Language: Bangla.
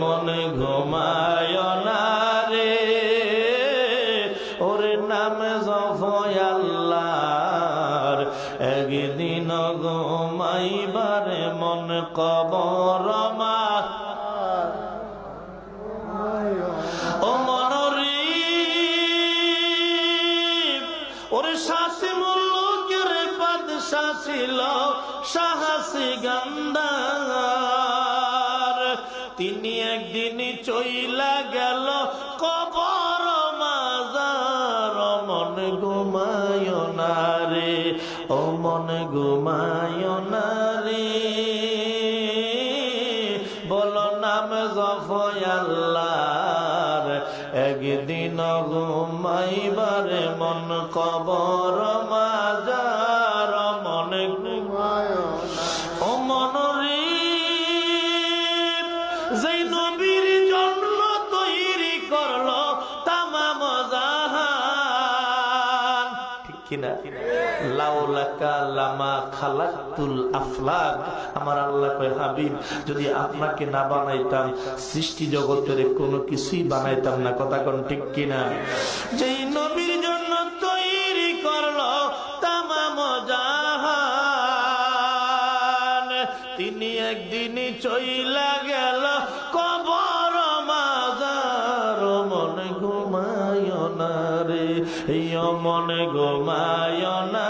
মন ঘুমায় না রে, ওর নাম জপয় আল্লাহর, একদিন ঘুমাইবারে মন কবর মা। ও মনরি ওর শাসি মুলুকের বাদশা ছিল শাহাসি গান্ধার, তিনি একদিন চইলা গেল কবর মাজার। মন ঘুমায় না রে, ও মন ঘুমায় না রে, বলো নাম জপয় আল্লাহর, একদিন ঘুমাইবারে মন কবর মাজার। মন ঘুমায় না, ও মন রে যেই নবীর জন্য তৈরি করলো তামাম জাহান, ঠিক কিনা? লাউলাকা লামা খালাকতুল আফলাক, আমার আল্লাহ কয় হাবিব যদি আপনাকে না বানাইতাম সৃষ্টি জগতের কোনো কিছুই বানাইতাম না। কথা কোন ঠিক কিনা? যেই নবীর জন্য তৈরি করলো তামাম জাহান, তিনি একদিন চইলা গেল কবর মাজার। মন ঘুমায় না রে, মন ঘুমায় না